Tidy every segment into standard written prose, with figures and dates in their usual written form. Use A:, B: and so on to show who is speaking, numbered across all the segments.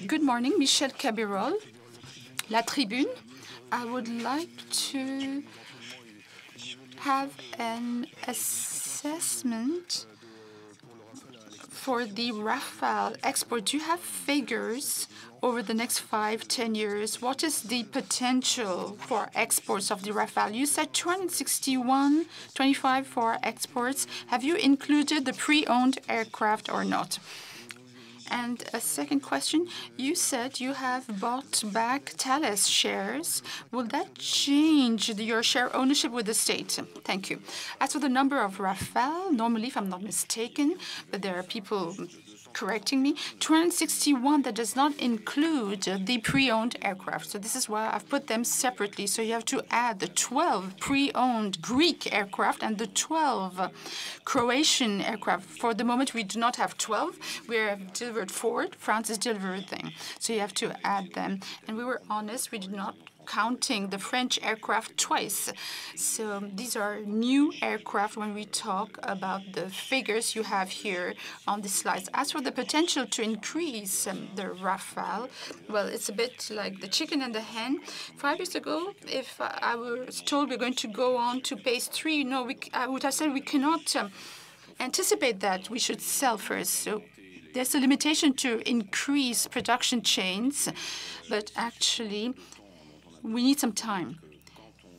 A: Good morning, Michel Cabirol, La Tribune. I would like to have an assessment for the Rafale export. Do you have figures over the next 5-10 years? What is the potential for exports of the Rafale? You said 261.25 for exports. Have you included the pre-owned aircraft or not? And a second question, you said you have bought back Thales shares. Will that change your share ownership with the state? Thank you. As for the number of Rafale, normally, if I'm not mistaken, but there are people correcting me, 261, that does not include the pre-owned aircraft. So this is why I've put them separately. So you have to add the 12 pre-owned Greek aircraft and the 12 Croatian aircraft. For the moment, we do not have 12. We have delivered 4. France has delivered them. So you have to add them. And we were honest, we did not counting the French aircraft twice. So these are new aircraft when we talk about the figures you have here on the slides. As for the potential to increase the Rafale, well, it's a bit like the chicken and the hen. 5 years ago, if I was told we're going to go on to phase 3, no, I would have said we cannot anticipate that. We should sell first. So there's a limitation to increase production chains, but actually, we need some time.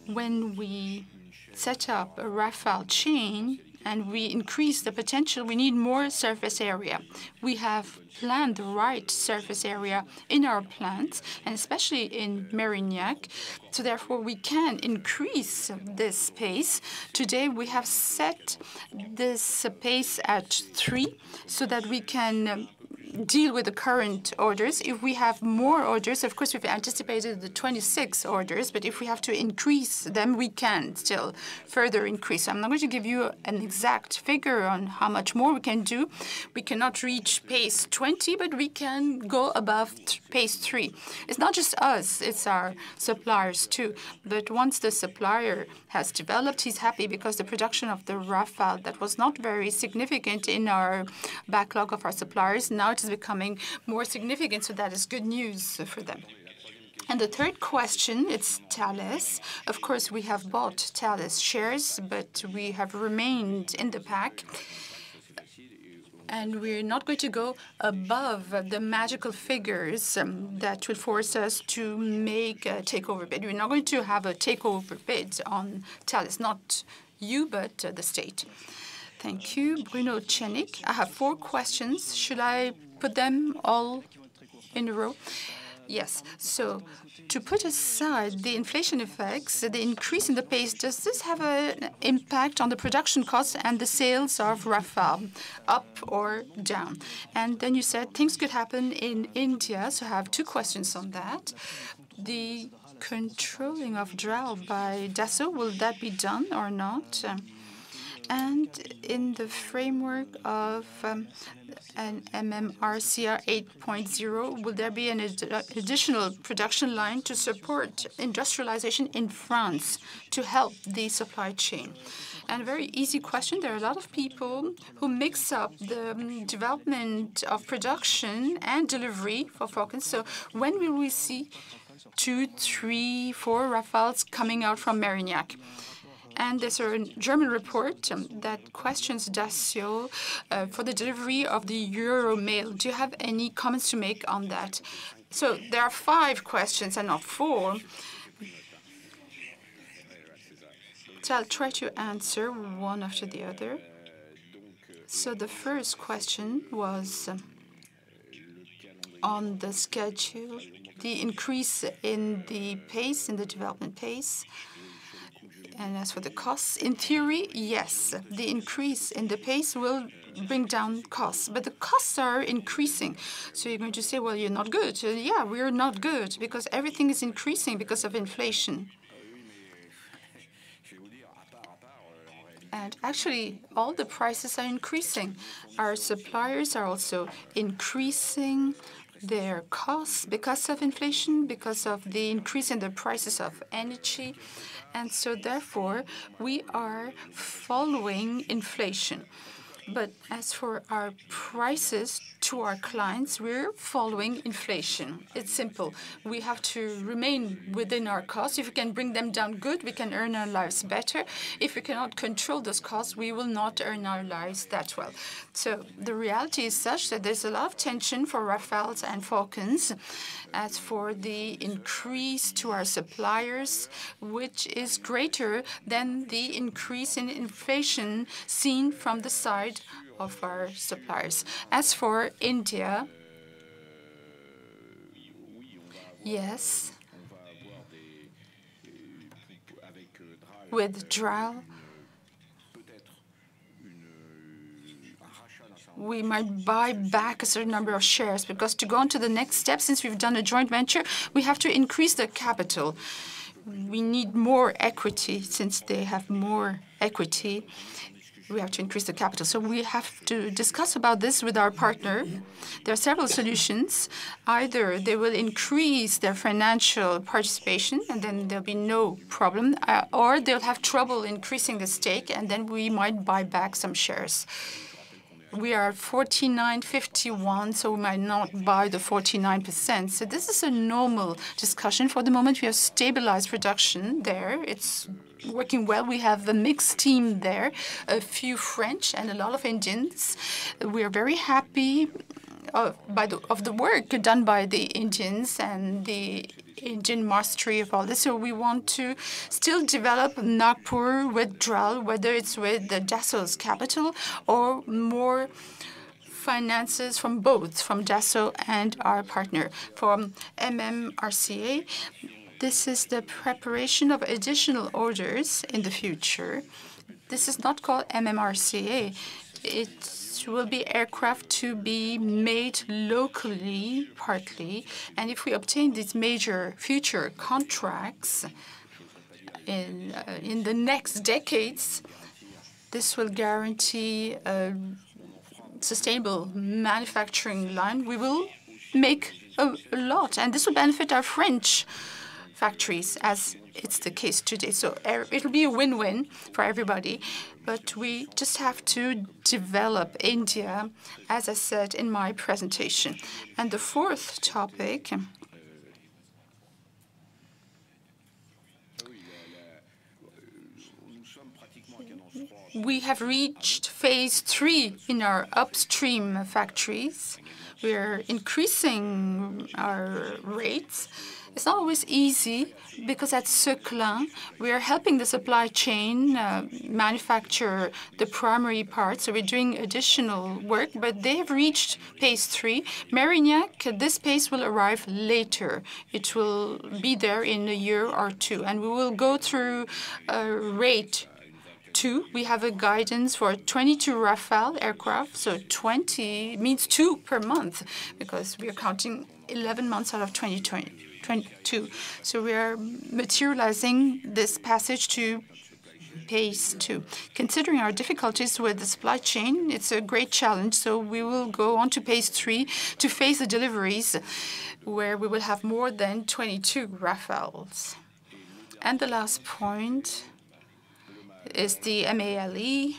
A: When we set up a Rafale chain and we increase the potential, we need more surface area. We have planned the right surface area in our plants, and especially in Mérignac. So therefore, we can increase this pace. Today, we have set this pace at 3 so that we can deal with the current orders. If we have more orders, of course, we've anticipated the 26 orders, but if we have to increase them, we can still further increase. I'm not going to give you an exact figure on how much more we can do. We cannot reach pace 20, but we can go above pace 3. It's not just us, it's our suppliers too. But once the supplier has developed, he's happy because the production of the Rafale that was not very significant in our backlog of our suppliers, now it is becoming more significant, so that is good news for them. And the third question, it's Thales. Of course, we have bought Thales shares, but we have remained in the pack. And we're not going to go above the magical figures that will force us to make a takeover bid. We're not going to have a takeover bid on Thales, not you, but the state. Thank you. Bruno Tchenik. I have 4 questions. Should I put them all in a row? Yes. So to put aside the inflation effects, the increase in the pace, does this have an impact on the production costs and the sales of Rafale, up or down? And then you said things could happen in India. So I have 2 questions on that. The controlling of DRAL by Dassault, will that be done or not? And in the framework of an MMRCR 8.0, will there be an additional production line to support industrialization in France to help the supply chain? And a very easy question. There are a lot of people who mix up the development of production and delivery for Falcons. So when will we see 2, 3, 4 Rafales coming out from Mérignac? And there's a German report that questions Dassault for the delivery of the Euromail. Do you have any comments to make on that? So there are 5 questions and not 4. So I'll try to answer one after the other. So the first question was on the schedule, the increase in the pace, in the development pace. And as for the costs, in theory, yes, the increase in the pace will bring down costs. But the costs are increasing. So you're going to say, well, you're not good. Yeah, we're not good because everything is increasing because of inflation. And actually, all the prices are increasing. Our suppliers are also increasing their costs because of inflation, because of the increase in the prices of energy. And so therefore, we are following inflation. But as for our prices to our clients, we're following inflation. It's simple. We have to remain within our costs. If we can bring them down good, we can earn our lives better. If we cannot control those costs, we will not earn our lives that well. So the reality is such that there's a lot of tension for Rafales and Falcons. As for the increase to our suppliers, which is greater than the increase in inflation seen from the side of our suppliers. As for India, yes, with DRAL, we might buy back a certain number of shares, because to go on to the next step, since we've done a joint venture, we have to increase the capital. We need more equity. Since they have more equity, we have to increase the capital. So we have to discuss about this with our partner. There are several solutions. Either they will increase their financial participation, and then there'll be no problem, or they'll have trouble increasing the stake, and then we might buy back some shares. We are 49.51, so we might not buy the 49%. So this is a normal discussion. For the moment, we have stabilized production there. It's working well. We have a mixed team there, a few French and a lot of Indians. We are very happy of the work done by the Indians and the Indian mastery of all this. So we want to still develop Nagpur with DRAL, whether it's with the Dassault's capital or more finances from both, from Dassault and our partner. From MMRCA, this is the preparation of additional orders in the future. This is not called MMRCA. It will be aircraft to be made locally, partly. And if we obtain these major future contracts in the next decades, this will guarantee a sustainable manufacturing line. We will make a lot, and this will benefit our French factories, as it's the case today. So it'll be a win-win for everybody. But we just have to develop India, as I said in my presentation. And the fourth topic, we have reached phase 3 in our upstream factories. We're increasing our rates. It's not always easy, because at Seclin, we are helping the supply chain manufacture the primary parts. So we're doing additional work, but they have reached phase 3. Mérignac, this pace will arrive later. It will be there in a year or two, and we will go through rate 2. We have a guidance for 22 Rafale aircraft, so 20 means 2 per month, because we are counting 11 months out of 2022. So we are materializing this passage to phase 2. Considering our difficulties with the supply chain, it's a great challenge. So we will go on to phase 3 to face the deliveries, where we will have more than 22 Rafales. And the last point is the MALE.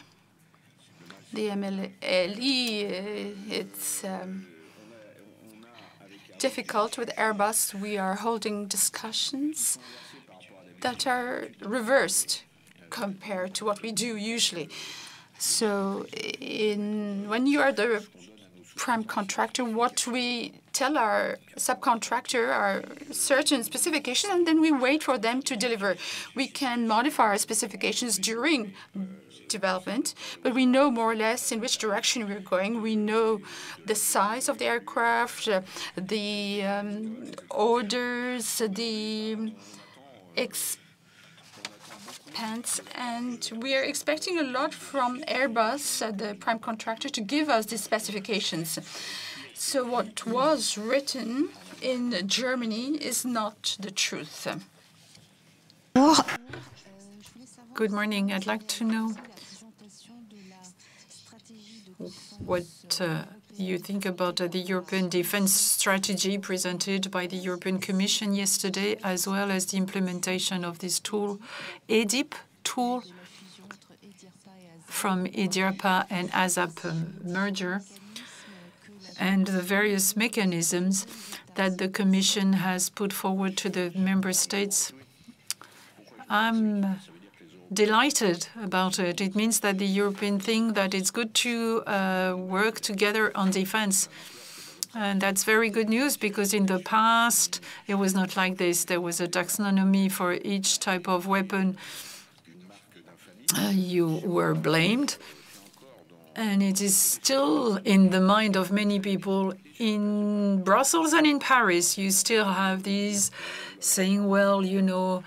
A: The MALE, it's difficult with Airbus. We are holding discussions that are reversed compared to what we do usually. So when you are the prime contractor, what we tell our subcontractor are certain specifications, and then we wait for them to deliver. We can modify our specifications during development, but we know more or less in which direction we're going. We know the size of the aircraft, the orders, the expense, and we are expecting a lot from Airbus, the prime contractor, to give us these specifications. So what was written in Germany is not the truth. Good morning. I'd like to know what you think about the European defense strategy presented by the European Commission yesterday, as well as the implementation of this tool, EDIP tool, from EDIRPA and ASAP merger.
B: and the various mechanisms that the Commission has put forward to the member states. I'm delighted about it. It means that the European think that it's good to work together on defense. And that's very good news, because in the past, it was not like this. There was a taxonomy for each type of weapon. You were blamed. And it is still in the mind of many people in Brussels and in Paris. You still have these saying, well, you know,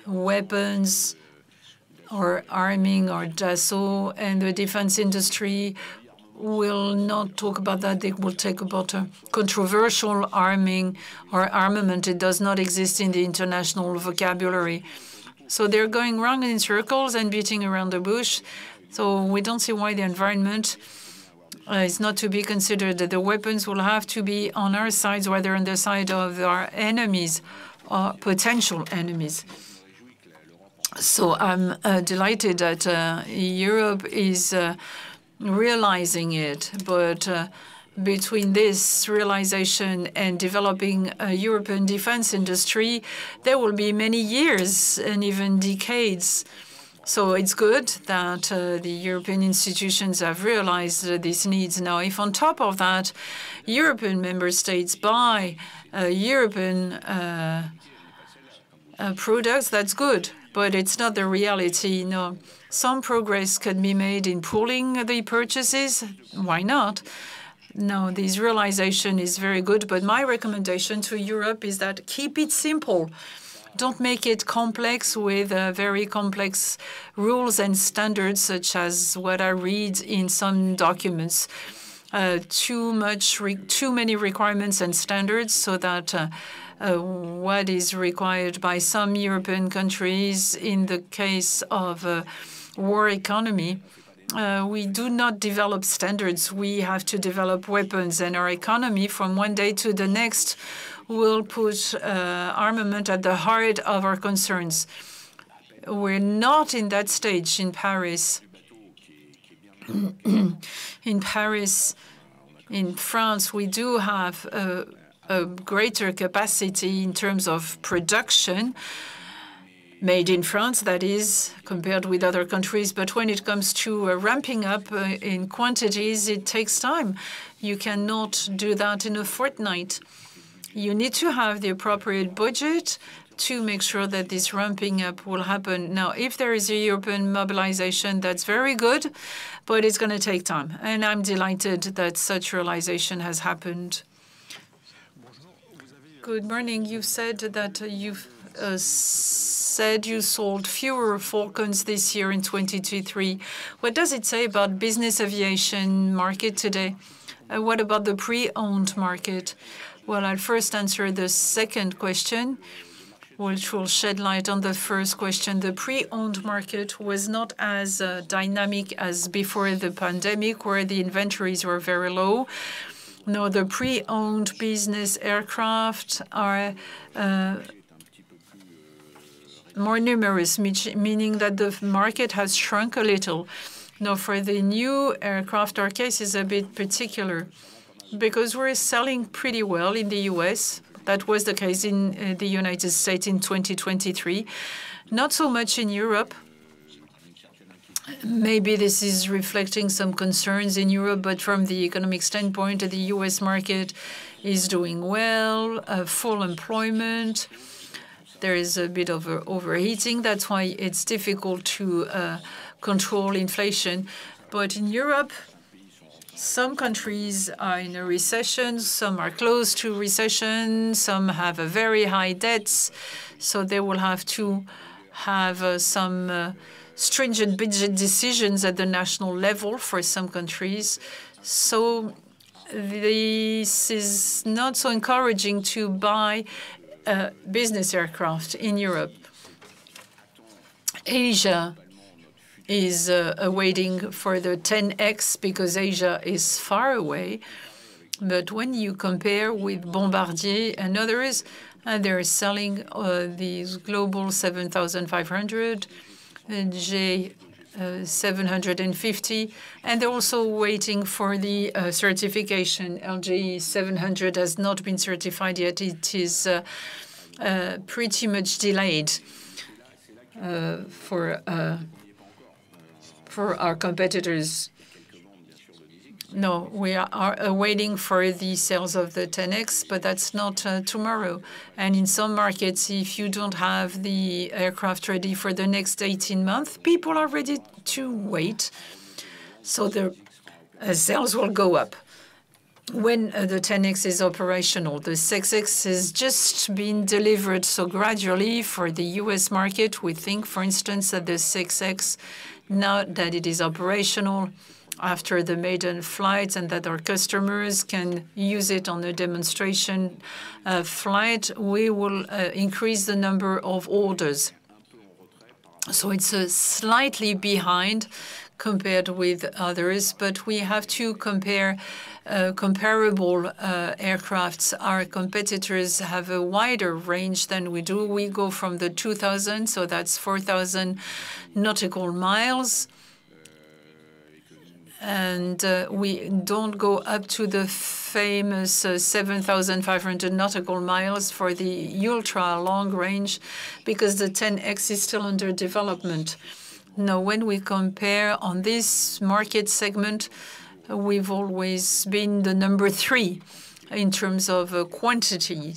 B: weapons or arming or Dassault and the defense industry will not talk about that. They will talk about a controversial arming or armament. It does not exist in the international vocabulary. So they're going round in circles and beating around the bush. So we don't see why the environment is not to be considered. That the weapons will have to be on our sides, whether on the side of our enemies or potential enemies. So I'm delighted that Europe is realizing it, but between this realization and developing a European defense industry, there will be many years and even decades. So it's good that the European institutions have realized these needs. Now, if on top of that, European member states buy European products, that's good, but it's not the reality. No, some progress can be made in pooling the purchases. Why not? No, this realization is very good, but my recommendation to Europe is that keep it simple. Don't make it complex with very complex rules and standards, such as what I read in some documents. Too many requirements and standards, so that what is required by some European countries in the case of war economy, we do not develop standards. We have to develop weapons, and our economy from one day to the next will put armament at the heart of our concerns. We're not in that stage in Paris. In Paris, in France, we do have a greater capacity in terms of production, made in France, that is, compared with other countries. But when it comes to ramping up in quantities, it takes time. You cannot do that in a fortnight. You need to have the appropriate budget to make sure that this ramping up will happen. Now, if there is a European mobilization, that's very good, but it's going to take time. And I'm delighted that such realization has happened. Good morning. You said that you've said you sold fewer Falcons this year in 2023. What does it say about business aviation market today? What about the pre-owned market? Well, I'll first answer the second question, which will shed light on the first question. The pre-owned market was not as dynamic as before the pandemic, where the inventories were very low. No, the pre-owned business aircraft are more numerous, meaning that the market has shrunk a little. Now, for the new aircraft, our case is a bit particular, because we're selling pretty well in the US. That was the case in the United States in 2023. Not so much in Europe. Maybe this is reflecting some concerns in Europe, but from the economic standpoint, the US market is doing well, full employment. There is a bit of overheating. That's why it's difficult to control inflation. But in Europe, some countries are in a recession, some are close to recession, some have a very high debts, so they will have to have some stringent budget decisions at the national level for some countries. So this is not so encouraging to buy business aircraft in Europe. Asia is waiting for the 10X because Asia is far away. But when you compare with Bombardier and others, they're selling these Global 7500, 750, and they're also waiting for the certification. LJ 700 has not been certified yet. It is pretty much delayed for our competitors. No, we are waiting for the sales of the 10X, but that's not tomorrow. And in some markets, if you don't have the aircraft ready for the next 18 months, people are ready to wait. So the sales will go up. When the 10X is operational, the 6X has just been delivered. So gradually for the US market, we think, for instance, that the 6X, now that it is operational, after the maiden flights, and that our customers can use it on a demonstration flight, we will increase the number of orders. So it's slightly behind compared with others, but we have to compare comparable aircrafts. Our competitors have a wider range than we do. We go from the 2,000, so that's 4,000 nautical miles. And we don't go up to the famous 7,500 nautical miles for the ultra long range, because the 10X is still under development. Now, when we compare on this market segment, we've always been the number 3 in terms of quantity.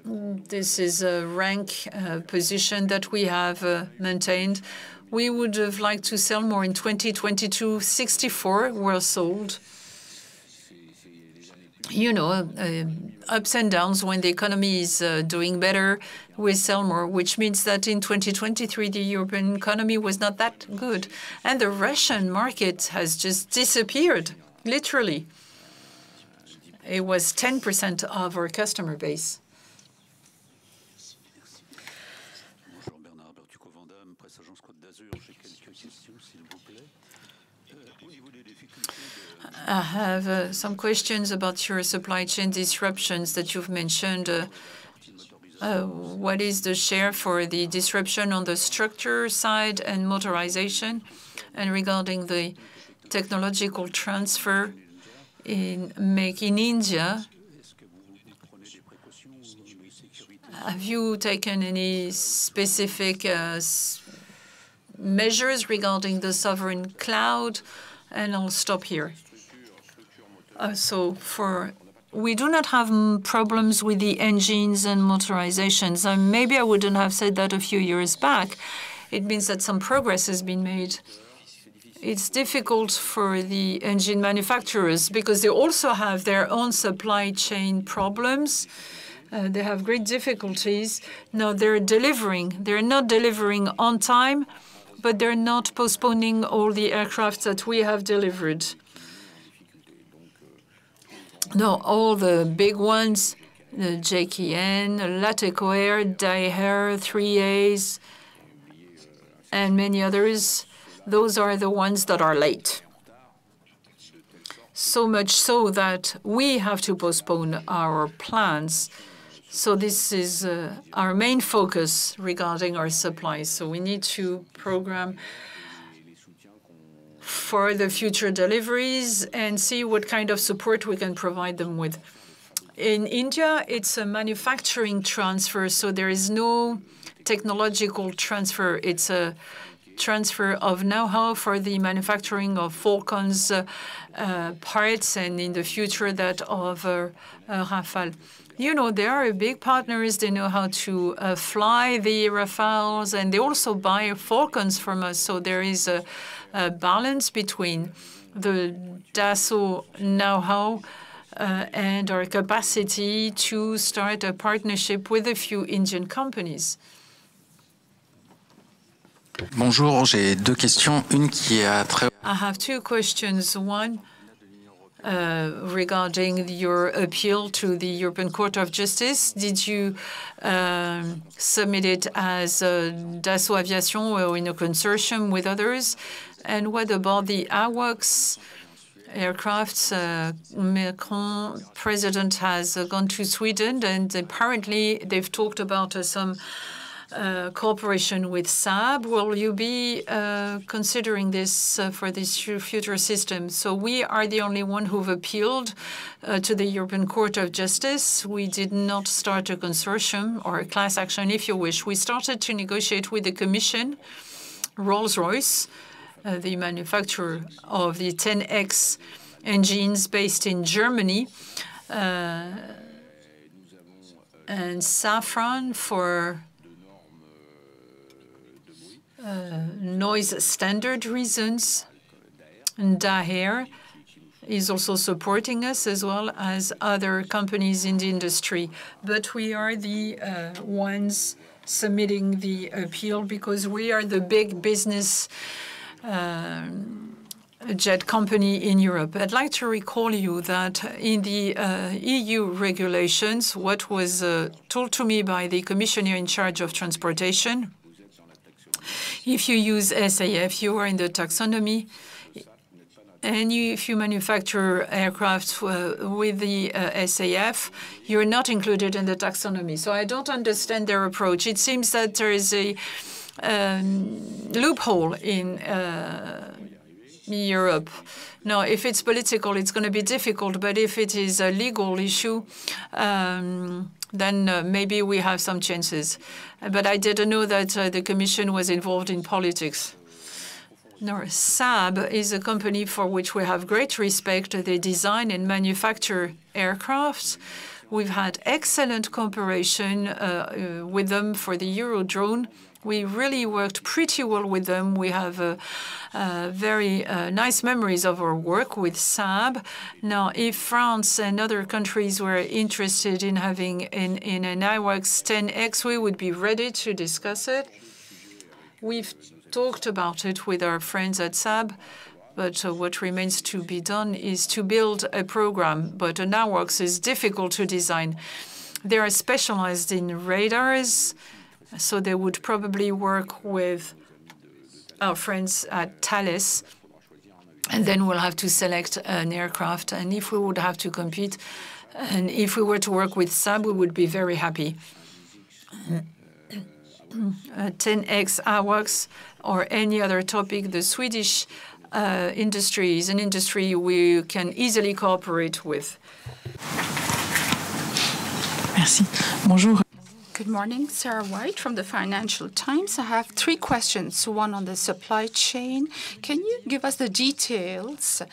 B: This is a rank position that we have maintained. We would have liked to sell more in 2022. 64 were sold. You know, ups and downs. When the economy is doing better, we sell more, which means that in 2023, the European economy was not that good. And the Russian market has just disappeared, literally. It was 10% of our customer base. I have some questions about your supply chain disruptions that you've mentioned. What is the share for the disruption on the structure side and motorization? And regarding the technological transfer in Make in India, have you taken any specific measures regarding the sovereign cloud? And I'll stop here. We do not have problems with the engines and motorizations. Maybe I wouldn't have said that a few years back. It means that some progress has been made. It's difficult for the engine manufacturers because they also have their own supply chain problems. They have great difficulties. Now they're delivering. They're not delivering on time, but they're not postponing all the aircraft that we have delivered. No, all the big ones, the JKN, Lateco Air, Daher, 3As, and many others, those are the ones that are late. So much so that we have to postpone our plans. So this is our main focus regarding our supplies. So we need to program for the future deliveries and see what kind of support we can provide them with. In India, it's a manufacturing transfer, so there is no technological transfer. It's a transfer of know-how for the manufacturing of Falcon's parts, and in the future that of Rafale. You know, they are big partners. They know how to fly the Rafales, and they also buy Falcons from us. So there is a balance between the Dassault know-how and our capacity to start a partnership with a few Indian companies.
C: Bonjour, j'ai deux questions. Une qui a trait.
B: I have two questions. One, regarding your appeal to the European Court of Justice. Did you submit it as Dassault Aviation or in a consortium with others? And what about the AWACS aircrafts? Macron, president, has gone to Sweden, and apparently they've talked about some cooperation with Saab. Will you be considering this for this future system? So we are the only one who've appealed to the European Court of Justice. We did not start a consortium or a class action, if you wish. We started to negotiate with the Commission, Rolls-Royce, the manufacturer of the 10X engines based in Germany, and Safran for noise standard reasons. And Daher is also supporting us, as well as other companies in the industry. But we are the ones submitting the appeal because we are the big business jet company in Europe. I'd like to recall you that in the EU regulations, what was told to me by the commissioner in charge of transportation, if you use SAF, you are in the taxonomy, and if you manufacture aircraft with the SAF, you're not included in the taxonomy. So I don't understand their approach. It seems that there is a loophole in Europe. Now, if it's political, it's going to be difficult, but if it is a legal issue, then maybe we have some chances. But I didn't know that the Commission was involved in politics. No, Saab is a company for which we have great respect. They design and manufacture aircraft. We've had excellent cooperation with them for the Eurodrone. We really worked pretty well with them. We have very nice memories of our work with Saab. Now, if France and other countries were interested in having in an AWACS 10X, we would be ready to discuss it. We've talked about it with our friends at Saab, but what remains to be done is to build a program. But an AWACS is difficult to design. They are specialized in radars, so they would probably work with our friends at Thales, and then we'll have to select an aircraft. And if we would have to compete, and if we were to work with Saab, we would be very happy. 10X AWACS or any other topic, the Swedish industry is an industry we can easily cooperate with.
C: Merci. Bonjour.
A: Good morning, Sarah White from the Financial Times. I have 3 questions, one on the supply chain. Can you give us the details?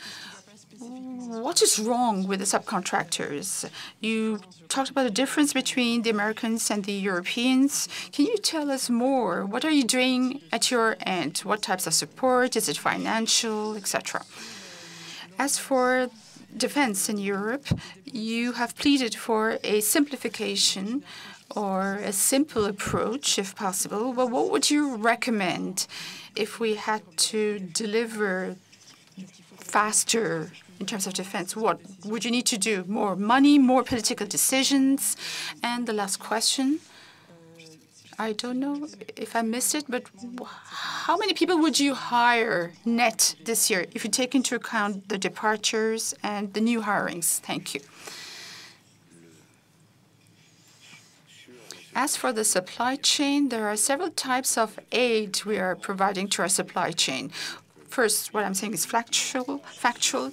A: What is wrong with the subcontractors? You talked about the difference between the Americans and the Europeans. Can you tell us more? What are you doing at your end? What types of support? Is it financial, etc.? As for defense in Europe, you have pleaded for a simplification or a simple approach, if possible. Well, what would you recommend if we had to deliver faster in terms of defense? What would you need to do? More money, more political decisions? And the last question, I don't know if I missed it, but how many people would you hire net this year if you take into account the departures and the new hirings? Thank you. As for the supply chain, there are several types of aid we are providing to our supply chain. First, what I'm saying is factual.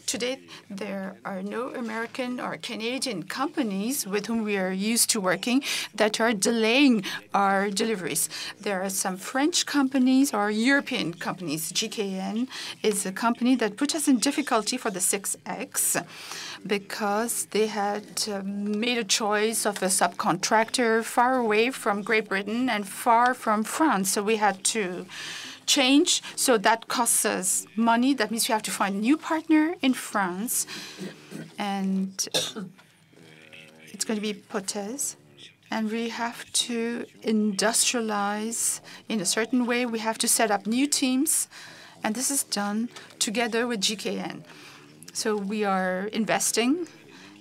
A: Today, there are no American or Canadian companies with whom we are used to working that are delaying our deliveries. There are some French companies or European companies. GKN is a company that put us in difficulty for the 6X because they had made a choice of a subcontractor far away from Great Britain and far from France. So we had to change, so that costs us money. That means we have to find a new partner in France, and it's going to be Potez, and we have to industrialize in a certain way. We have to set up new teams, and this is done together with GKN. So we are investing.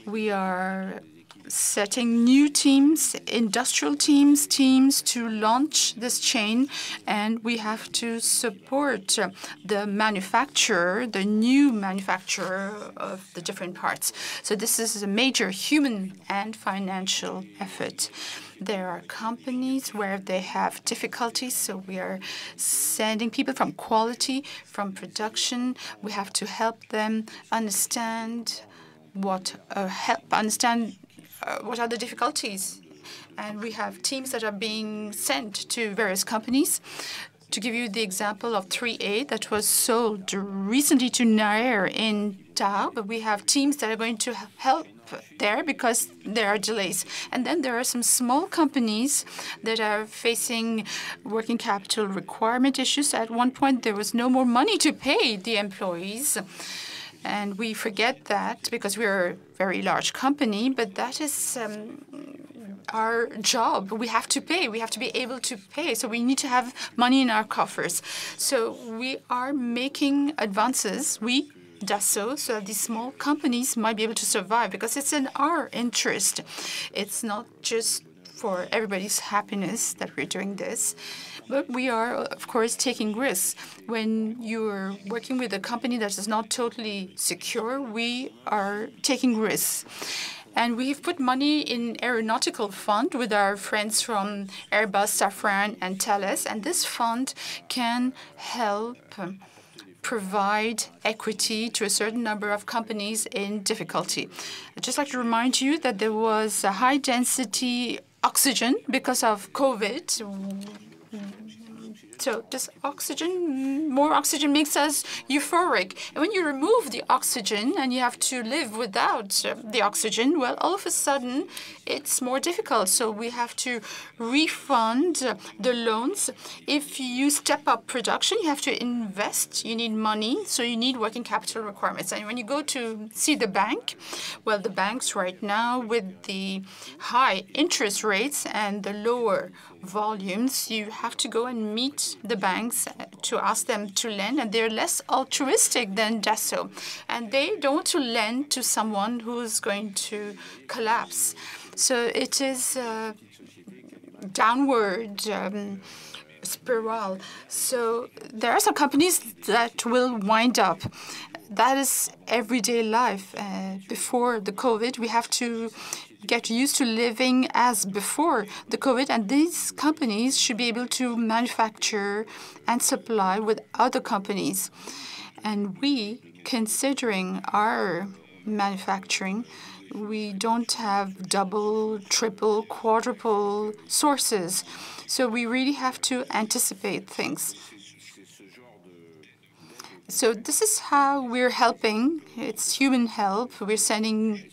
A: We are setting new teams, industrial teams, to launch this chain, and we have to support the manufacturer, the new manufacturer of the different parts. So this is a major human and financial effort. There are companies where they have difficulties, so we are sending people from quality, from production. We have to help them understand what are the difficulties. And we have teams that are being sent to various companies. To give you the example of 3A that was sold recently to Nair in Tarbes, but we have teams that are going to help there because there are delays. And then there are some small companies that are facing working capital requirement issues. At one point, there was no more money to pay the employees. And we forget that because we're a very large company, but that is our job. We have to pay. We have to be able to pay. So we need to have money in our coffers. So we are making advances, Dassault, so that these small companies might be able to survive because it's in our interest. It's not just for everybody's happiness that we're doing this. But we are, of course, taking risks. When you're working with a company that is not totally secure, we are taking risks. And we've put money in aeronautical fund with our friends from Airbus, Safran, and Thales. And this fund can help provide equity to a certain number of companies in difficulty. I'd just like to remind you that there was a high-density oxygen because of COVID. So this oxygen, more oxygen makes us euphoric. And when you remove the oxygen and you have to live without the oxygen, well, all of a sudden, it's more difficult. So we have to refund the loans. If you step up production, you have to invest. You need money, so you need working capital requirements. And when you go to see the bank, well, the banks right now, with the high interest rates and the lower volumes, you have to go and meet the banks to ask them to lend, and they're less altruistic than Dassault. And they don't want to lend to someone who's going to collapse. So it is a downward spiral. So there are some companies that will wind up. That is everyday life. Before the COVID, we have to get used to living as before the COVID, and these companies should be able to manufacture and supply with other companies. And we, considering our manufacturing, we don't have double, triple, quadruple sources. So we really have to anticipate things. So this is how we're helping. It's human help. We're sending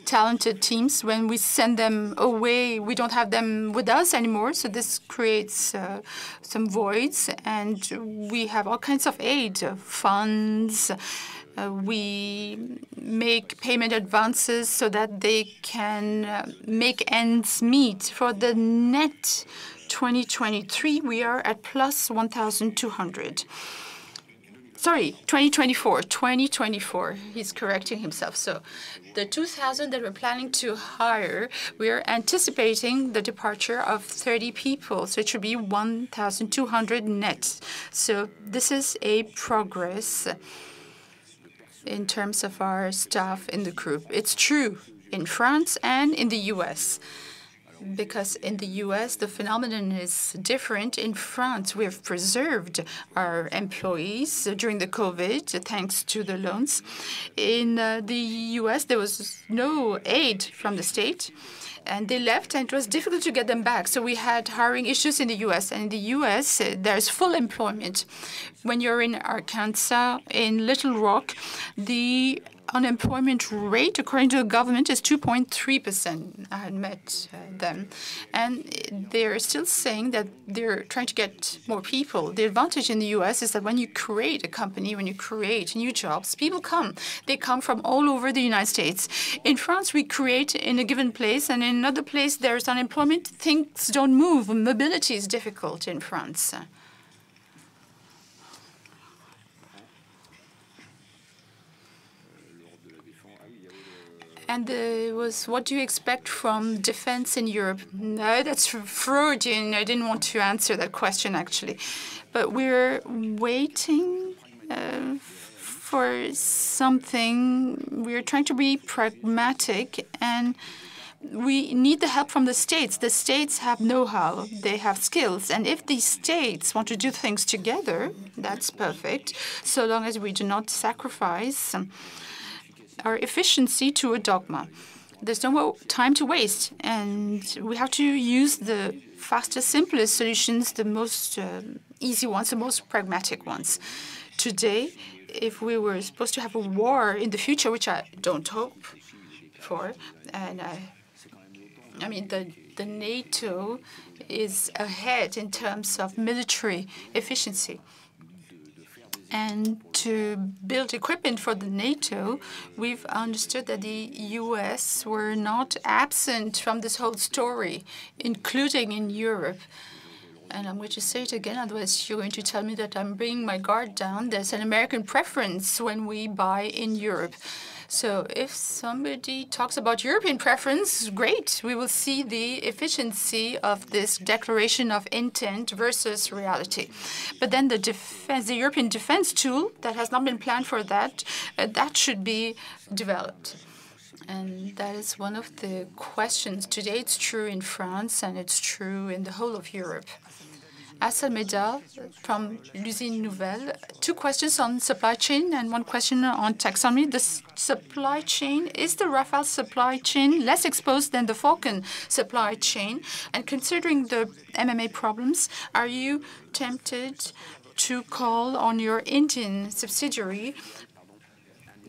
A: talented teams. When we send them away, we don't have them with us anymore. So this creates some voids. And we have all kinds of aid, funds. We make payment advances so that they can make ends meet. For the net 2023, we are at plus 1,200. Sorry, 2024. 2024. He's correcting himself. So the 2,000 that we're planning to hire, we're anticipating the departure of 30 people. So it should be 1,200 net. So this is a progress in terms of our staff in the group. It's true in France and in the U.S., because in the U.S., the phenomenon is different. In France, we have preserved our employees during the COVID, thanks to the loans. In the U.S., there was no aid from the state, and they left, and it was difficult to get them back. So we had hiring issues in the U.S., and in the U.S., there's full employment. When you're in Arkansas, in Little Rock, the unemployment rate, according to the government, is 2.3%. I had met them. And they're still saying that they're trying to get more people. The advantage in the U.S. is that when you create a company, when you create new jobs, people come. They come from all over the United States. In France, we create in a given place, and in another place, there's unemployment. Things don't move. Mobility is difficult in France. And there was, what do you expect from defense in Europe? No, that's Freudian. I didn't want to answer that question, actually. But we're waiting for something. We're trying to be pragmatic, and we need the help from the states. The states have know-how, they have skills, and if these states want to do things together, that's perfect, so long as we do not sacrifice our efficiency to a dogma. There's no more time to waste, and we have to use the fastest, simplest solutions, the most easy ones, the most pragmatic ones. Today, if we were supposed to have a war in the future, which I don't hope for, and I mean, the NATO is ahead in terms of military efficiency. And to build equipment for the NATO, we've understood that the US were not absent from this whole story, including in Europe. And I'm going to say it again, otherwise you're going to tell me that I'm bringing my guard down. There's an American preference when we buy in Europe. So if somebody talks about European preference, great. We will see the efficiency of this declaration of intent versus reality. But then the European defense tool that has not been planned for that, that should be developed. And that is one of the questions. Today it's true in France and it's true in the whole of Europe. Assalmeda from L'Usine Nouvelle. 2 questions on supply chain and 1 question on taxonomy. The supply chain, is the Rafale supply chain less exposed than the Falcon supply chain? And considering the MMA problems, are you tempted to call on your Indian subsidiary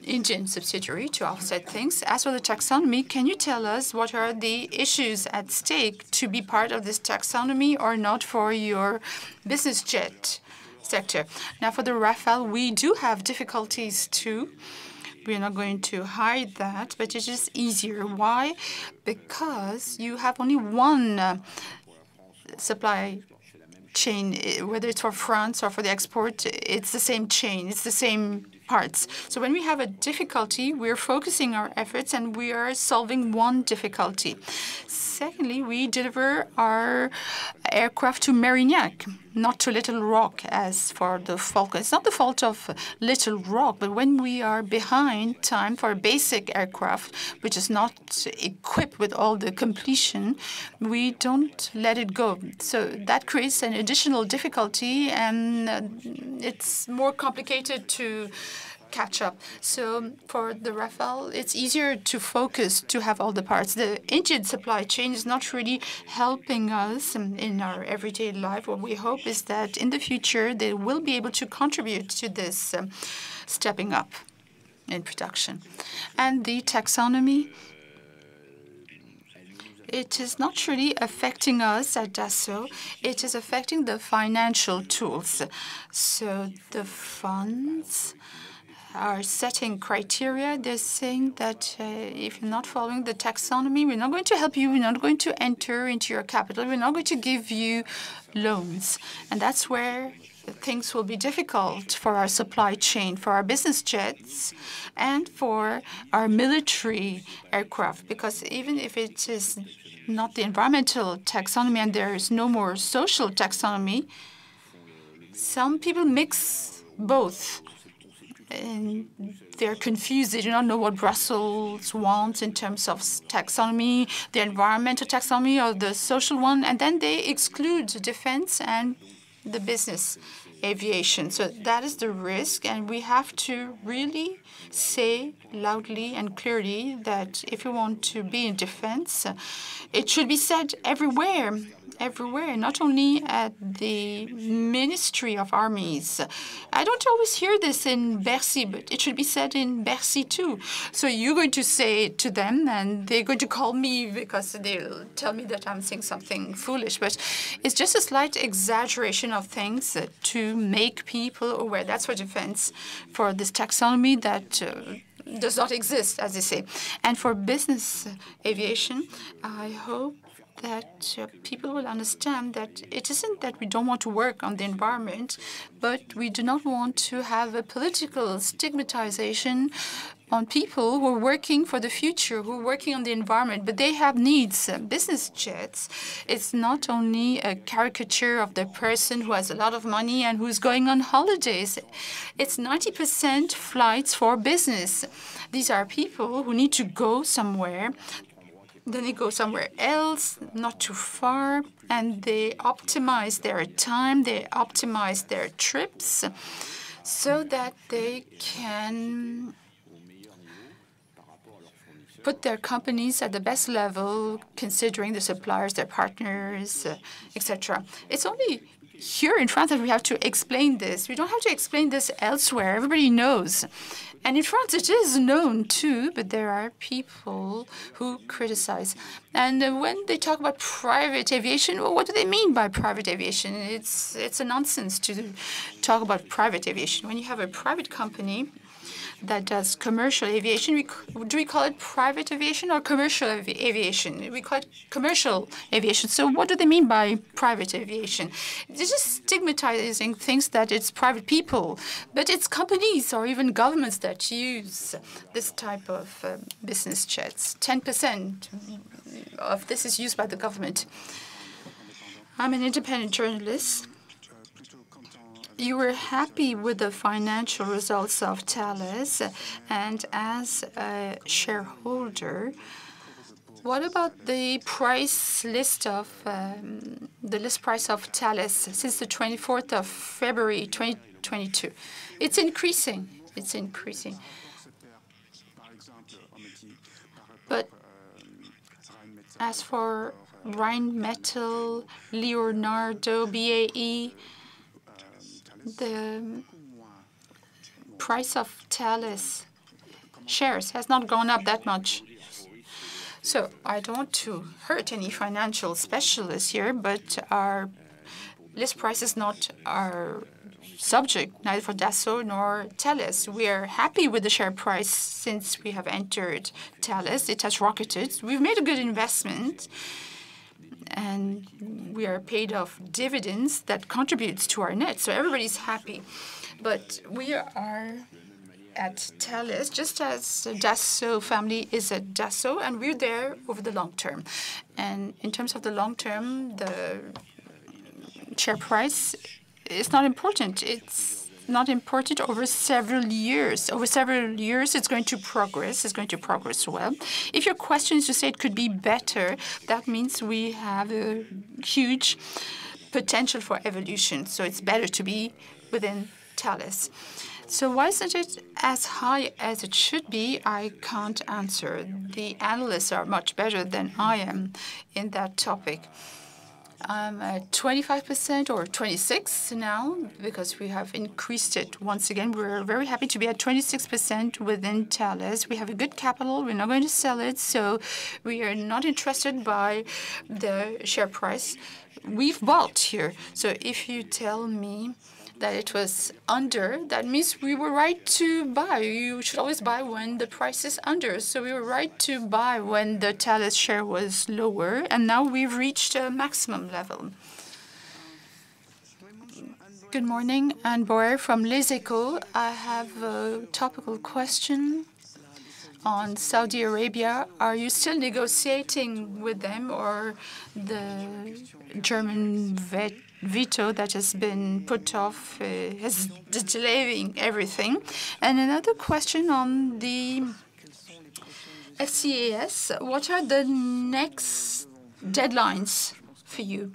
A: to offset things? As for the taxonomy, can you tell us what are the issues at stake to be part of this taxonomy or not for your business jet sector? Now, for the Rafale, we do have difficulties too. We're not going to hide that, but it is easier. Why? Because you have only one supply chain, whether it's for France or for the export, it's the same chain, it's the same parts. So when we have a difficulty, we're focusing our efforts and we are solving one difficulty. Secondly, we deliver our aircraft to Mérignac, not to Little Rock as for the Falcon. It's not the fault of Little Rock, but when we are behind time for a basic aircraft, which is not equipped with all the completion, we don't let it go. So that creates an additional difficulty, and it's more complicated to catch up. So for the Rafale, it's easier to focus to have all the parts. The Indian supply chain is not really helping us in our everyday life. What we hope is that in the future they will be able to contribute to this stepping up in production. And the taxonomy, it is not really affecting us at Dassault. It is affecting the financial tools. So the funds are setting criteria. They're saying that if you're not following the taxonomy, we're not going to help you. We're not going to enter into your capital. We're not going to give you loans. And that's where things will be difficult for our supply chain, for our business jets, and for our military aircraft. Because even if it is not the environmental taxonomy and there is no more social taxonomy, some people mix both. And they're confused. They do not know what Brussels wants in terms of taxonomy, the environmental taxonomy or the social one, and then they exclude defense and the business aviation. So that is the risk, and we have to really say loudly and clearly that if you want to be in defense, it should be said everywhere, not only at the Ministry of Armies. I don't always hear this in Bercy, but it should be said in Bercy too. So you're going to say it to them, and they're going to call me because they'll tell me that I'm saying something foolish. But it's just a slight exaggeration of things to make people aware. That's for defense, for this taxonomy that does not exist, as they say. And for business aviation, I hope that people will understand that it isn't that we don't want to work on the environment, but we do not want to have a political stigmatization on people who are working for the future, who are working on the environment, but they have needs. Business jets, it's not only a caricature of the person who has a lot of money and who's going on holidays. It's 90% flights for business. These are people who need to go somewhere. then they go somewhere else, not too far, and they optimize their time, they optimize their trips so that they can put their companies at the best level, considering the suppliers, their partners, etc. It's only here in France that we have to explain this. We don't have to explain this elsewhere. Everybody knows. And in France, it is known too, but there are people who criticize. And when they talk about private aviation, well, what do they mean by private aviation? It's a nonsense to talk about private aviation. When you have a private company that does commercial aviation, do we call it private aviation or commercial aviation? We call it commercial aviation. So what do they mean by private aviation? They're just stigmatizing things that it's private people, but it's companies or even governments that use this type of business jets. 10% of this is used by the government. I'm an independent journalist. You were happy with the financial results of Thales, and as a shareholder, what about the list price of Thales since the 24th of February 2022? It's increasing. It's increasing. But as for Rheinmetall, Leonardo, BAE, the price of Thales shares has not gone up that much. So I don't want to hurt any financial specialists here, but our list price is not our subject, neither for Dassault nor Thales. We are happy with the share price since we have entered Thales. It has rocketed. We've made a good investment, and we are paid off dividends that contributes to our net. So everybody's happy. But we are at Thales, just as Dassault family is at Dassault, and we're there over the long term. And in terms of the long term, the share price is not important. It's not important over several years. Over several years, it's going to progress. It's going to progress well. If your question is to say it could be better, that means we have a huge potential for evolution. So it's better to be within Thales. So why isn't it as high as it should be? I can't answer. The analysts are much better than I am in that topic. I'm at 25% or 26% now because we have increased it once again. We're very happy to be at 26% within Thales. We have a good capital. We're not going to sell it, so we are not interested by the share price. We've bought here. So if you tell me that it was under, that means we were right to buy. You should always buy when the price is under. So we were right to buy when the Thales share was lower, and now we've reached a maximum level. Good morning, Anne Boer from Les Echos. I have a topical question on Saudi Arabia. Are you still negotiating with them, or the German veto that has been put off is delaying everything? And another question on the FCAS. What are the next deadlines for you?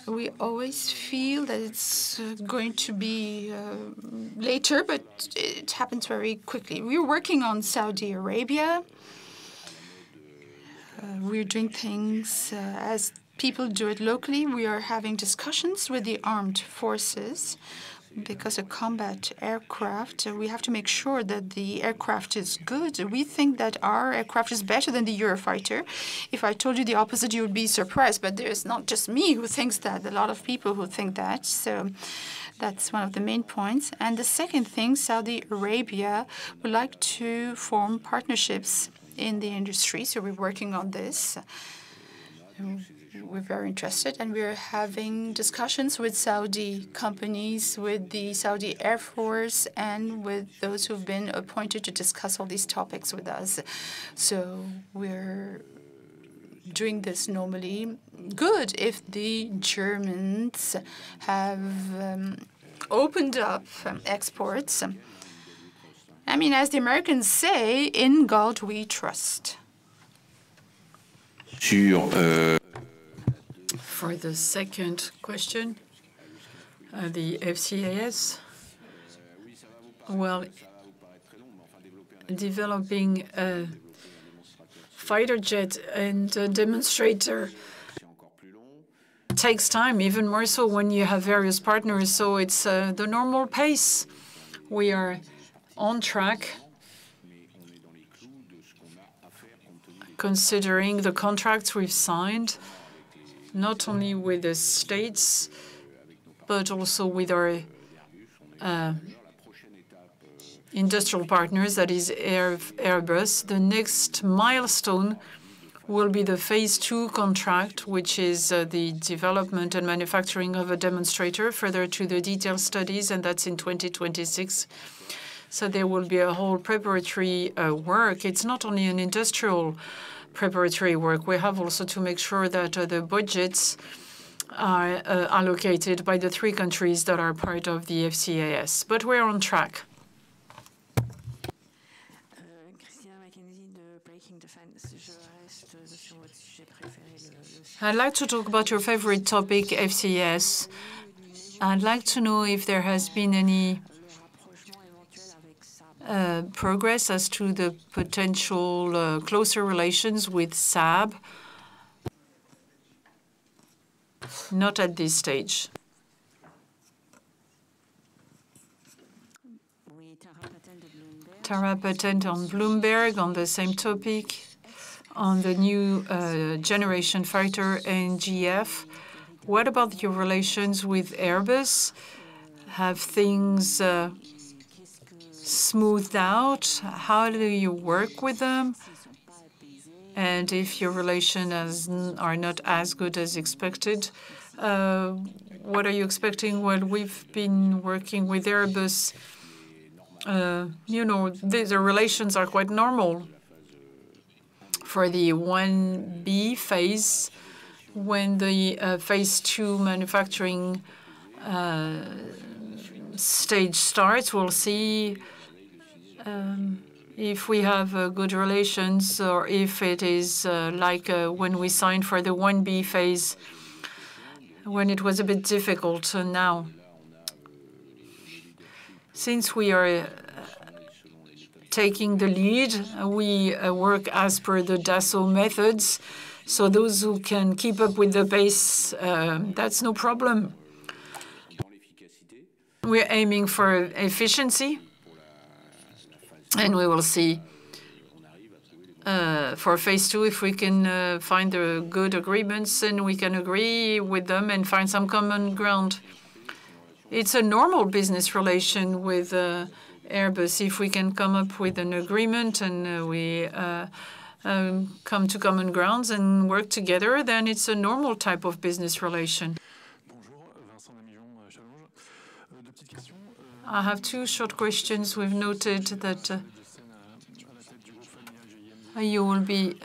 A: We always feel that it's going to be later, but it happens very quickly. We're working on Saudi Arabia. We're doing things as people do it locally. We are having discussions with the armed forces because a combat aircraft, we have to make sure that the aircraft is good. We think that our aircraft is better than the Eurofighter. If I told you the opposite, you would be surprised. But there's not just me who thinks that. A lot of people who think that. So that's one of the main points. And the second thing, Saudi Arabia would like to form partnerships in the industry. So we're working on this. We're very interested, and we're having discussions with Saudi companies, with the Saudi Air Force, and with those who've been appointed to discuss all these topics with us. So we're doing this normally. Good if the Germans have opened up exports. I mean, as the Americans say, in God we trust.
B: For the second question, the FCAS, well, developing a fighter jet and a demonstrator takes time, even more so when you have various partners. So it's the normal pace. We are on track, considering the contracts we've signed, not only with the states, but also with our industrial partners, that is Airbus. The next milestone will be the phase 2 contract, which is the development and manufacturing of a demonstrator, further to the detailed studies, and that's in 2026. So there will be a whole preparatory work. It's not only an industrial preparatory work. We have also to make sure that the budgets are allocated by the 3 countries that are part of the FCAS. But we're on track. I'd like to talk about your favorite topic, FCAS. I'd like to know if there has been any progress as to the potential closer relations with Saab. Not at this stage. Tara Patent on Bloomberg on the same topic, on the new generation fighter NGF. What about your relations with Airbus? Have things smoothed out? How do you work with them? And if your relations are not as good as expected, what are you expecting? Well, we've been working with Airbus. The relations are quite normal. For the 1B phase, when the phase 2 manufacturing stage starts, we'll see if we have good relations or if it is like when we signed for the 1B phase, when it was a bit difficult. Now, since we are taking the lead, we work as per the Dassault methods. So those who can keep up with the pace, that's no problem. We're aiming for efficiency, and we will see for phase 2 if we can find the good agreements and we can agree with them and find some common ground. It's a normal business relation with Airbus. If we can come up with an agreement and we come to common grounds and work together, then it's a normal type of business relation. I have 2 short questions. We've noted that you will be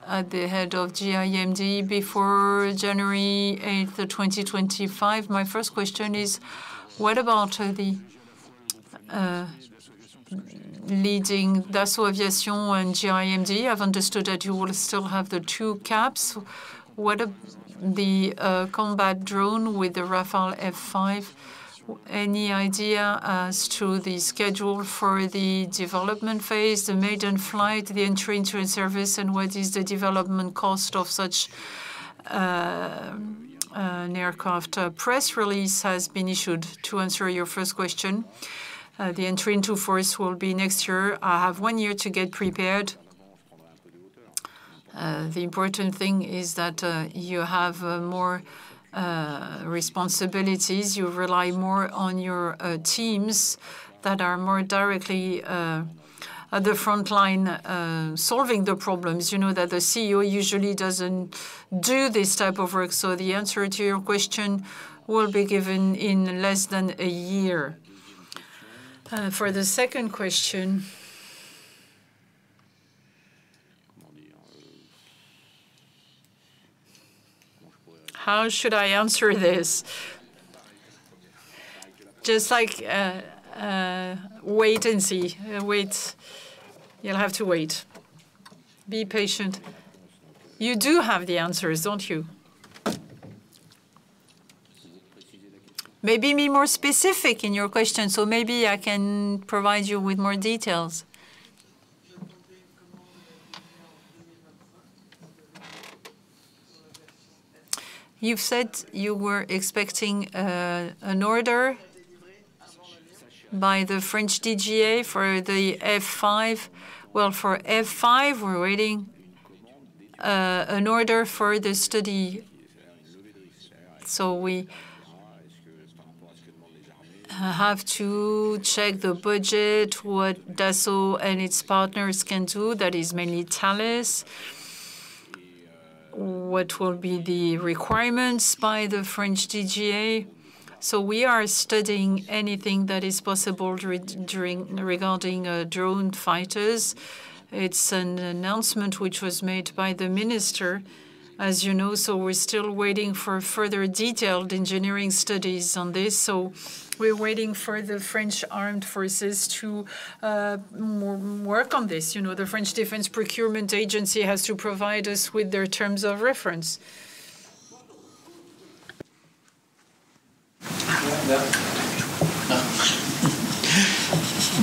B: at the head of GIMD before January 8th, 2025. My first question is, what about the leading Dassault Aviation and GIMD? I've understood that you will still have the 2 caps. What the combat drone with the Rafale F5? Any idea as to the schedule for the development phase, the maiden flight, the entry into a service, and what is the development cost of such an aircraft? A press release has been issued to answer your first question. The entry into force will be next year. I have 1 year to get prepared. The important thing is that you have more responsibilities. You rely more on your teams that are more directly at the front line solving the problems. You know that the CEO usually doesn't do this type of work. So the answer to your question will be given in less than a year. For the second question, how should I answer this? Just like wait and see. Wait. You'll have to wait. Be patient. You do have the answers, don't you? Maybe be more specific in your question, so maybe I can provide you with more details. You've said you were expecting an order by the French DGA for the F5. Well, for F5, we're waiting an order for the study. So we have to check the budget, what Dassault and its partners can do, that is mainly Thales. What will be the requirements by the French DGA. So we are studying anything that is possible regarding drone fighters. It's an announcement which was made by the minister, as you know, so we're still waiting for further detailed engineering studies on this. So we're waiting for the French armed forces to work on this. You know, the French Defense Procurement Agency has to provide us with their terms of reference.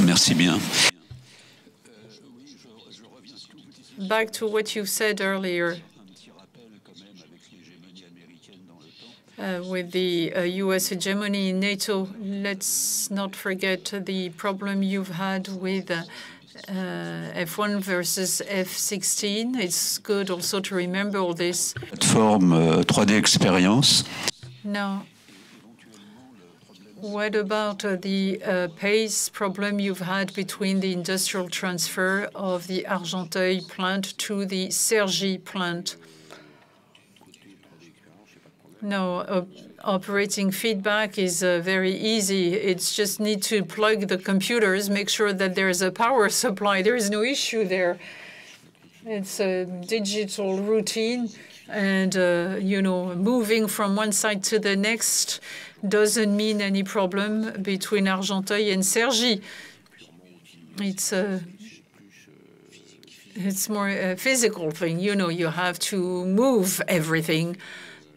D: Merci bien.
B: Back to what you said earlier. With the U.S. hegemony in NATO, let's not forget the problem you've had with F1 versus F-16. It's good also to remember all this.
D: Plateforme 3D Experience.
B: Now, what about the pace problem you've had between the industrial transfer of the Argenteuil plant to the Cergy plant? No, operating feedback is very easy. It's just need to plug the computers, make sure that there's a power supply. There is no issue there. It's a digital routine, and you know, moving from one side to the next doesn't mean any problem between Argenteuil and Cergy. It's more a physical thing. You know, you have to move everything.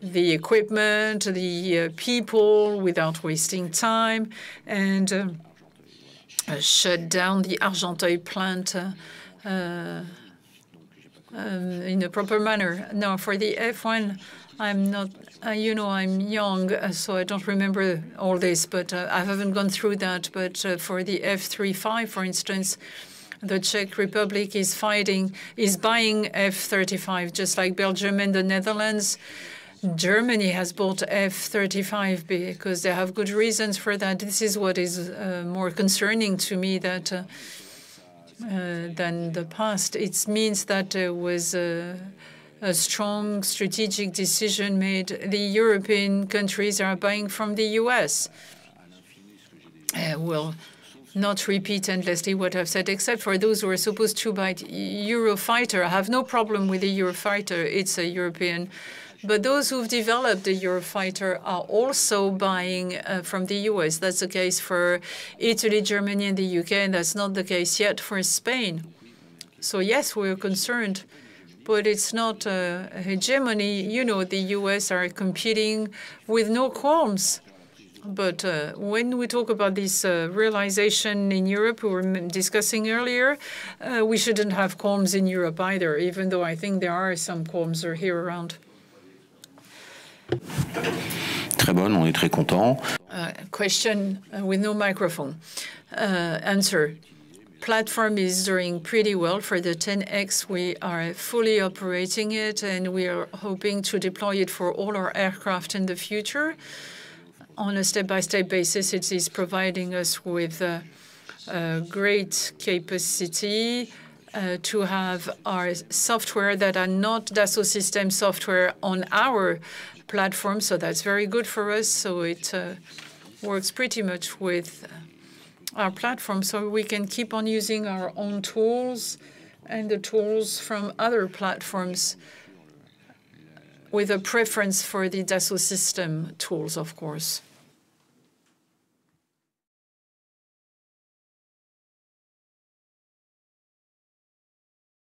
B: The equipment, the people, without wasting time, and shut down the Argenteuil plant in a proper manner. Now, for the F1, I'm not, you know, I'm young, so I don't remember all this, but I haven't gone through that. But for the F-35, for instance, the Czech Republic is buying F-35, just like Belgium and the Netherlands. Germany has bought F-35 because they have good reasons for that. This is what is more concerning to me than the past. It means that there was a strong strategic decision made. The European countries are buying from the US. Will not repeat endlessly what I've said, except for those who are supposed to buy Eurofighter. I have no problem with the Eurofighter. It's a European. But those who've developed the Eurofighter are also buying from the US. That's the case for Italy, Germany, and the UK, and that's not the case yet for Spain. So yes, we're concerned, but it's not a hegemony. You know, the US are competing with no qualms. But when we talk about this realization in Europe, we were discussing earlier, we shouldn't have qualms in Europe either, even though I think there are some qualms here around.
D: Très bonne, on est très content.
B: Question with no microphone. Answer. Platform is doing pretty well. For the 10X, we are fully operating it, and we are hoping to deploy it for all our aircraft in the future. On a step-by-step basis, it is providing us with great capacity to have our software that are not Dassault Systèmes software on our platform, so that's very good for us. So it works pretty much with our platform, so we can keep on using our own tools and the tools from other platforms with a preference for the Dassault Systèmes tools, of course.